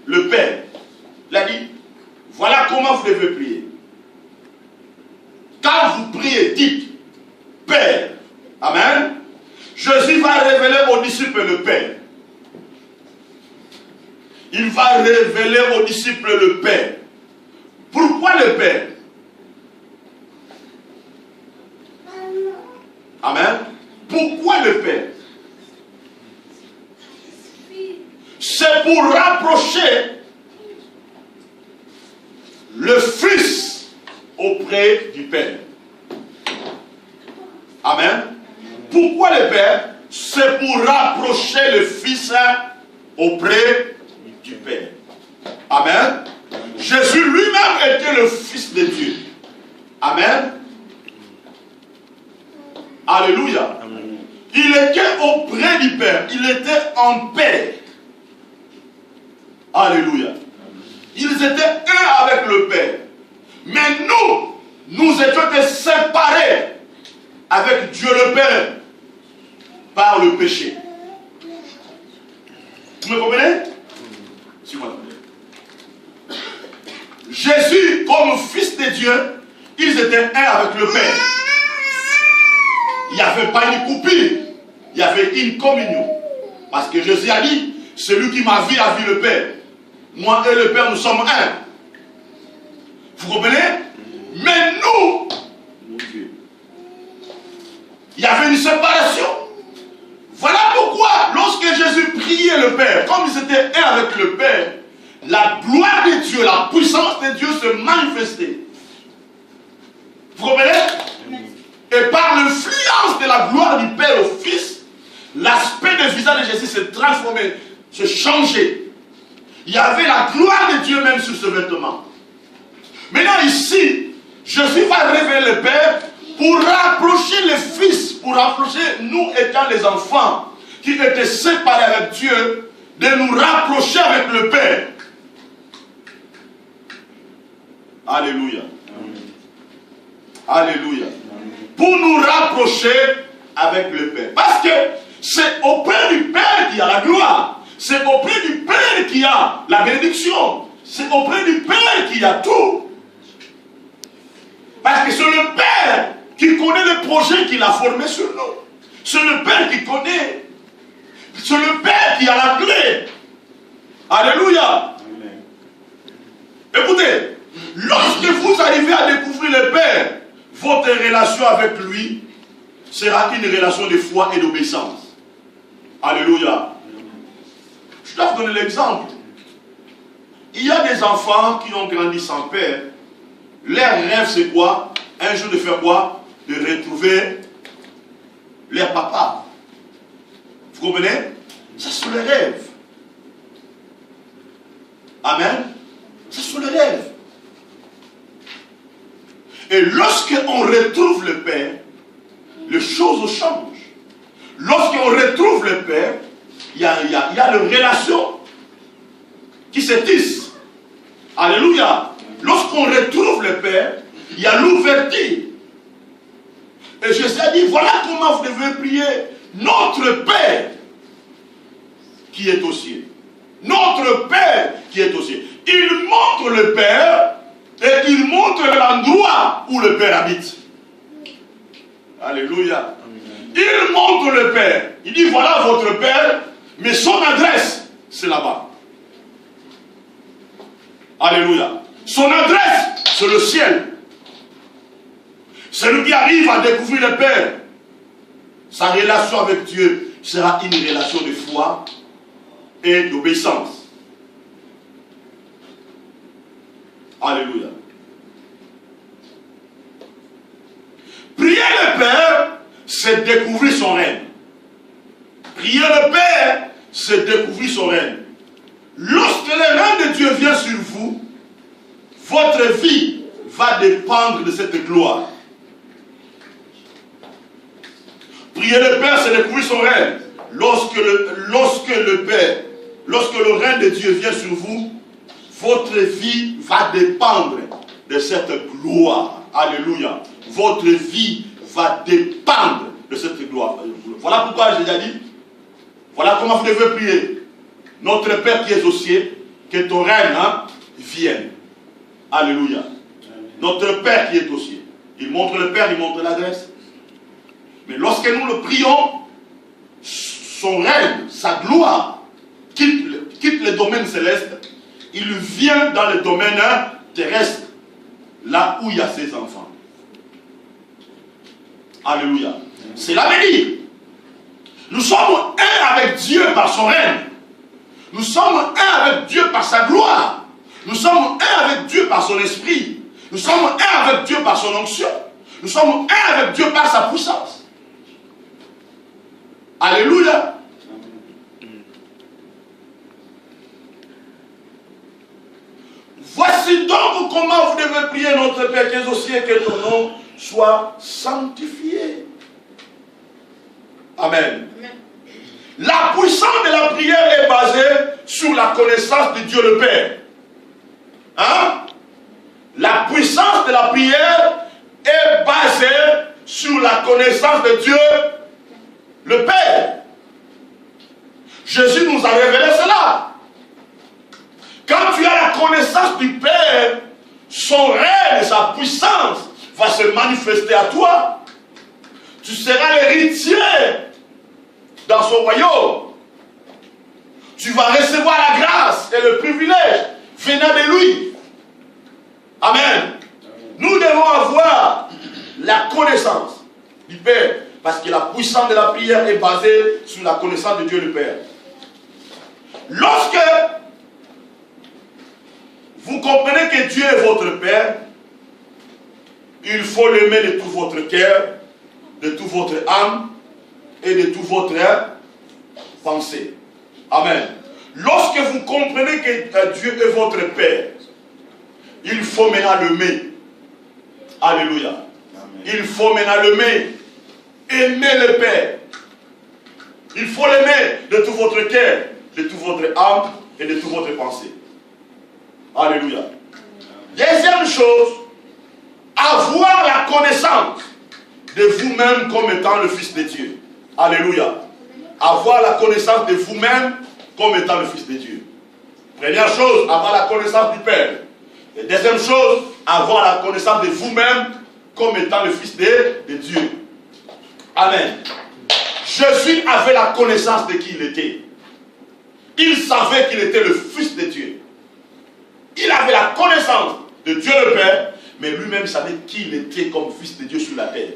le Père. Il a dit, voilà comment vous devez prier. Quand vous priez, dites, Père. Amen. Jésus va révéler aux disciples le Père. Il va révéler aux disciples le Père. Pourquoi le Père? Amen. Pourquoi le Père? C'est pour rapprocher le Fils auprès du Père. Amen. Pourquoi le Père? C'est pour rapprocher le Fils auprès du Père. Amen. Jésus lui-même était le Fils de Dieu. Amen. Alléluia. Amen. Il était auprès du Père. Il était en paix. Alléluia. Ils étaient un avec le Père. Mais nous étions séparés avec Dieu le Père par le péché. Vous me comprenez? Jésus, comme Fils de Dieu, ils étaient un avec le Père. Il n'y avait pas une coupure, il y avait une communion. Parce que Jésus a dit, celui qui m'a vu a vu le Père. Moi et le Père, nous sommes un. Vous comprenez? Mais nous, il y avait une séparation. Voilà pourquoi, lorsque Jésus priait le Père, comme ils étaient un avec le Père, la gloire de Dieu, la puissance de Dieu se manifestait. Vous comprenez? Et par l'influence de la gloire du Père au Fils, l'aspect du visage de Jésus s'est transformé, s'est changé. Il y avait la gloire de Dieu même sur ce vêtement. Maintenant ici, Jésus va révéler le Père pour rapprocher le Fils, pour rapprocher nous étant les enfants qui étaient séparés avec Dieu, de nous rapprocher avec le Père. Alléluia. Alléluia. Pour nous rapprocher avec le Père. Parce que c'est auprès du Père qu'il y a la gloire. C'est auprès du Père qu'il y a la bénédiction. C'est auprès du Père qu'il y a tout. Parce que c'est le Père qui connaît le projet qu'il a formé sur nous. C'est le Père qui connaît. C'est le Père qui a la clé. Alléluia. Amen. Écoutez, lorsque vous arrivez à découvrir le Père, votre relation avec lui sera une relation de foi et d'obéissance. Alléluia. Je dois vous donner l'exemple. Il y a des enfants qui ont grandi sans père. Leur rêve, c'est quoi? Un jour de faire quoi? De retrouver leur papa. Vous comprenez? Ça, c'est le rêve. Amen. Ça, c'est le rêve. Et lorsqu'on retrouve le Père, les choses changent. Lorsqu'on retrouve le Père, il y a une relation qui se tisse. Alléluia. Lorsqu'on retrouve le Père, il y a l'ouverture. Et Jésus a dit, voilà comment vous devez prier notre Père qui est au ciel. Notre Père qui est au ciel. Il montre le Père et il montre l'endroit où le Père habite. Alléluia. Il montre le Père. Il dit, voilà votre Père, mais son adresse, c'est là-bas. Alléluia. Son adresse, c'est le ciel. Celui qui arrive à découvrir le Père, sa relation avec Dieu sera une relation de foi et d'obéissance. Alléluia. Prier le Père, c'est découvrir son règne. Prier le Père, c'est découvrir son règne. Lorsque le règne de Dieu vient sur vous, votre vie va dépendre de cette gloire. Prier le Père, c'est découvrir son règne. Lorsque le règne de Dieu vient sur vous, votre vie va dépendre de cette gloire. Alléluia. Votre vie va dépendre de cette gloire. Voilà pourquoi j'ai déjà dit, voilà comment vous devez prier. Notre Père qui est aux cieux, que ton règne vienne. Alléluia. Notre Père qui est aux cieux. Il montre le Père, il montre l'adresse. Mais lorsque nous le prions, son règne, sa gloire, quitte le domaine céleste, il vient dans le domaine terrestre, là où il y a ses enfants. Alléluia. Cela veut dire, nous sommes un avec Dieu par son règne. Nous sommes un avec Dieu par sa gloire. Nous sommes un avec Dieu par son esprit. Nous sommes un avec Dieu par son onction. Nous sommes un avec Dieu par sa puissance. Alléluia. Voici donc comment vous devez prier notre Père qui est aux cieux, que ton nom soit sanctifié. Amen. Amen. La puissance de la prière est basée sur la connaissance de Dieu le Père. Hein? La puissance de la prière est basée sur la connaissance de Dieu le Père. Jésus nous a révélé cela. Quand tu as la connaissance du Père, son règne et sa puissance va se manifester à toi. Tu seras l'héritier dans son royaume. Tu vas recevoir la grâce et le privilège venant de lui. Amen. Nous devons avoir la connaissance du Père, parce que la puissance de la prière est basée sur la connaissance de Dieu le Père. Lorsque vous comprenez que Dieu est votre Père, il faut l'aimer de tout votre cœur, de toute votre âme et de toute votre pensée. Amen. Lorsque vous comprenez que Dieu est votre Père, il faut maintenant l'aimer. Alléluia. Amen. Il faut maintenant l'aimer. Aimer le Père. Il faut l'aimer de tout votre cœur, de toute votre âme et de toute votre pensée. Alléluia. Deuxième chose, avoir la connaissance de vous-même comme étant le Fils de Dieu. Alléluia. Avoir la connaissance de vous-même comme étant le Fils de Dieu. Première chose, avoir la connaissance du Père. Et deuxième chose, avoir la connaissance de vous-même comme étant le Fils de Dieu. Amen. Jésus avait la connaissance de qui il était. Il savait qu'il était le Fils de Dieu. Il avait la connaissance de Dieu le Père, mais lui-même savait qui il était comme Fils de Dieu sur la terre.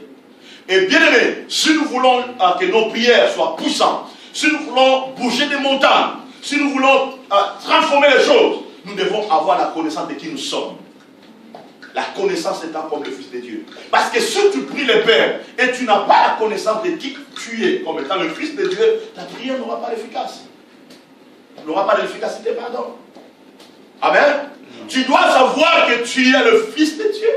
Et bien aimé, si nous voulons que nos prières soient puissantes, si nous voulons bouger des montagnes, si nous voulons transformer les choses, nous devons avoir la connaissance de qui nous sommes. La connaissance étant comme le Fils de Dieu. Parce que si tu pries le Père et tu n'as pas la connaissance de qui tu es comme étant le Fils de Dieu, ta prière n'aura pas d'efficacité. N'aura pas d'efficacité, pardon. Amen. Tu dois savoir que tu es le Fils de Dieu.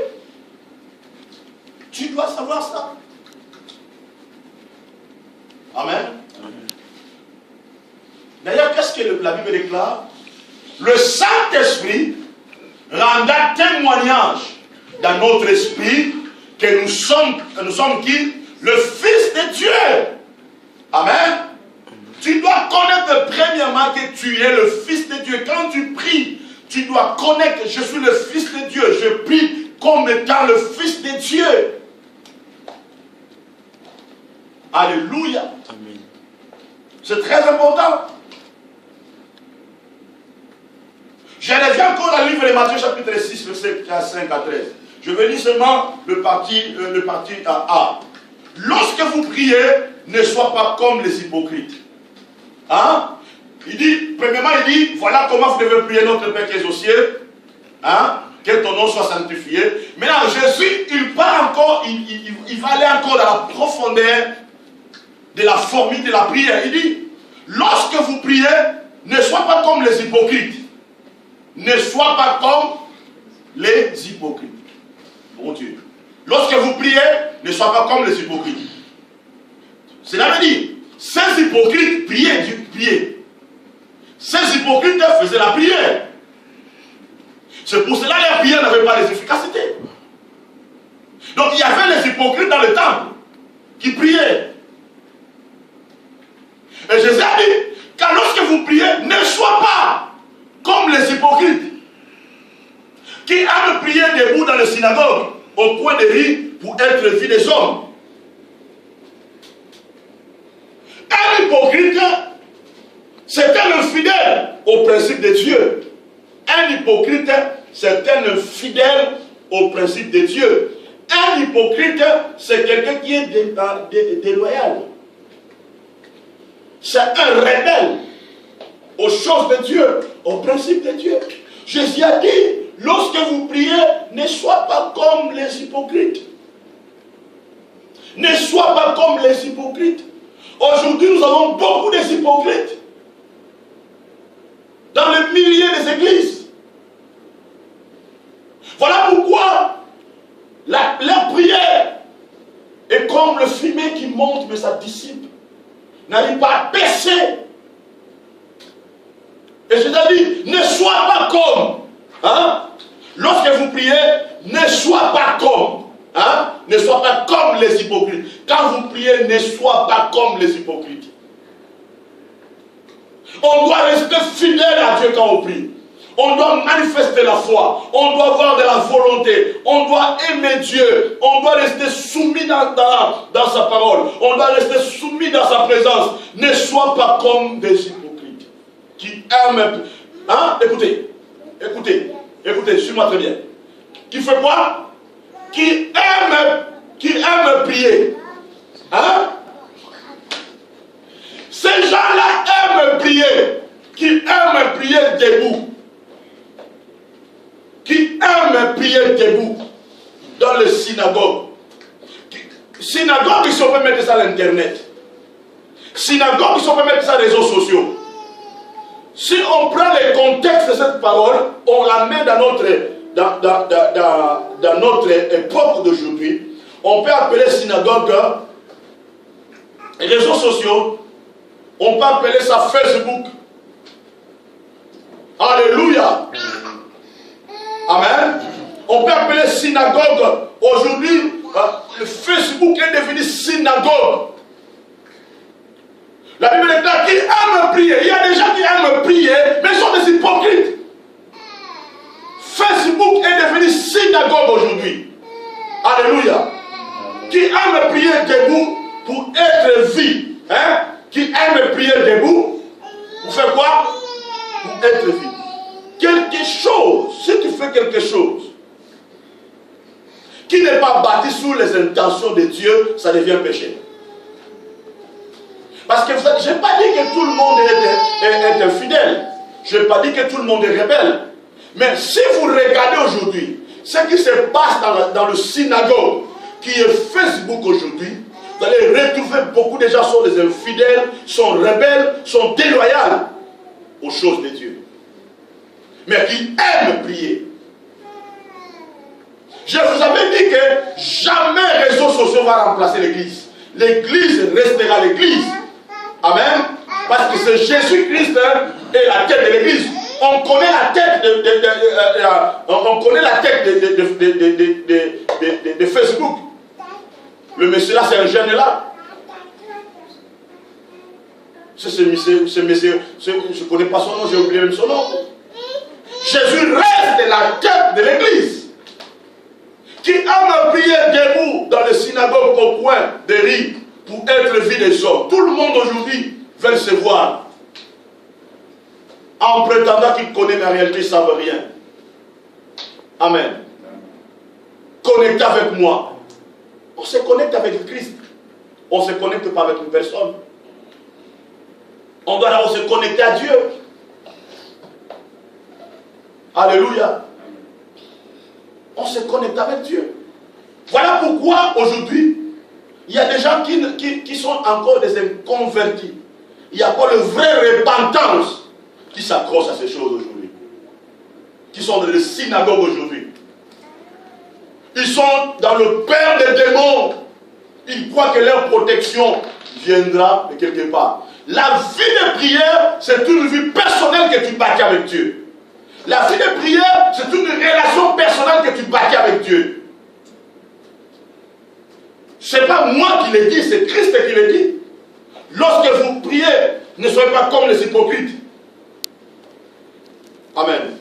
Tu dois savoir ça. Amen. D'ailleurs, qu'est-ce que la Bible déclare? Le Saint-Esprit rendra témoignage dans notre esprit que nous sommes qui? Le Fils de Dieu. Amen. Tu dois connaître premièrement que tu es le Fils de Dieu. Quand tu pries, tu dois connaître que je suis le Fils de Dieu. Je prie comme étant le Fils de Dieu. Alléluia. Amen. C'est très important. Je reviens encore dans le livre de Matthieu chapitre 6, verset 5 à 13. Je vais lire seulement le parti A. Lorsque vous priez, ne soyez pas comme les hypocrites. Hein? Il dit, premièrement, il dit, voilà comment vous devez prier notre Père qui est aux cieux. Hein? Que ton nom soit sanctifié. Maintenant, Jésus, il part encore, il va aller encore dans la profondeur de la formule de la prière. Il dit, lorsque vous priez, ne soyez pas comme les hypocrites. Ne soyez pas comme les hypocrites. Mon Dieu. Lorsque vous priez, ne soyez pas comme les hypocrites. Cela veut dire, ces hypocrites priaient. Ces hypocrites faisaient la prière. C'est pour cela que la prière n'avait pas d'efficacité. Donc il y avait les hypocrites dans le temple qui priaient. Et Jésus a dit, car lorsque vous priez, ne soyez pas comme les qui aime prier debout dans les synagogues, au coin des rues, pour être vu des hommes. Un hypocrite, c'est un infidèle au principe de Dieu. Un hypocrite, c'est un infidèle au principe de Dieu. Un hypocrite, c'est quelqu'un qui est déloyal. C'est un rebelle aux choses de Dieu, au principe de Dieu. Jésus a dit, lorsque vous priez, ne soyez pas comme les hypocrites. Ne sois pas comme les hypocrites. Aujourd'hui, nous avons beaucoup d'hypocrites dans le milieu des églises. Voilà pourquoi leur prière est comme le fumier qui monte, mais ça dissipe. N'arrive pas à baisser. Et je t'ai dit, ne sois pas comme. Hein? Lorsque vous priez, ne sois pas comme. Hein? Ne sois pas comme les hypocrites. Quand vous priez, ne sois pas comme les hypocrites. On doit rester fidèle à Dieu quand on prie. On doit manifester la foi. On doit avoir de la volonté. On doit aimer Dieu. On doit rester soumis dans sa parole. On doit rester soumis dans sa présence. Ne sois pas comme des hypocrites qui aiment. Hein? Écoutez, suis-moi très bien. Qui fait quoi? Qui aime prier. Hein? Ces gens-là aiment prier. Qui aiment prier debout. Qui aiment prier debout dans les synagogues. Synagogue, si on peut mettre ça à l'internet. Synagogue, si on peut mettre ça aux réseaux sociaux. Si on prend le contexte de cette parole, on la met dans notre époque d'aujourd'hui, on peut appeler synagogue réseaux sociaux, on peut appeler ça Facebook. Alléluia. Amen. On peut appeler synagogue. Aujourd'hui, le Facebook est devenu synagogue. La Bible est là qui aiment prier. Il y a des gens qui aiment prier, mais ils sont des hypocrites. Facebook est devenu synagogue aujourd'hui. Alléluia. Qui aime prier debout pour être vu. Hein? Qui aime prier debout pour faire quoi? Pour être vu. Quelque chose, si tu fais quelque chose qui n'est pas bâti sous les intentions de Dieu, ça devient péché. Parce que je n'ai pas dit que tout le monde est infidèle. Je n'ai pas dit que tout le monde est rebelle. Mais si vous regardez aujourd'hui ce qui se passe dans le synagogue, qui est Facebook aujourd'hui, vous allez retrouver beaucoup de gens sont des infidèles, sont rebelles, sont déloyaux aux choses de Dieu. Mais qui aiment prier. Je vous avais dit que jamais les réseaux sociaux vont remplacer l'église. L'église restera l'église. Amen. Parce que c'est Jésus-Christ et la tête de l'église. On connaît la tête de Facebook. Le monsieur là, c'est un jeune là. Ce monsieur, je ne connais pas son nom, j'ai oublié même son nom. Jésus reste la tête de l'église. Qui aime prier debout dans les synagogues au coin des rues pour être vu des hommes. Tout le monde aujourd'hui veut se voir. En prétendant qu'il connaît, mais en réalité, ils ne savent rien. Amen. Connectez avec moi. On se connecte avec Christ. On ne se connecte pas avec une personne. On doit d'abord se connecter à Dieu. Alléluia. On se connecte avec Dieu. Voilà pourquoi aujourd'hui, il y a des gens qui sont encore des inconvertis. Il n'y a pas de vraie repentance qui s'accroche à ces choses aujourd'hui. Qui sont dans les synagogues aujourd'hui. Ils sont dans le père des démons. Ils croient que leur protection viendra de quelque part. La vie de prière, c'est une vie personnelle que tu bâtis avec Dieu. La vie de prière, c'est une relation personnelle que tu bâtis avec Dieu. Ce n'est pas moi qui l'ai dit, c'est Christ qui l'a dit. Lorsque vous priez, ne soyez pas comme les hypocrites. Amen.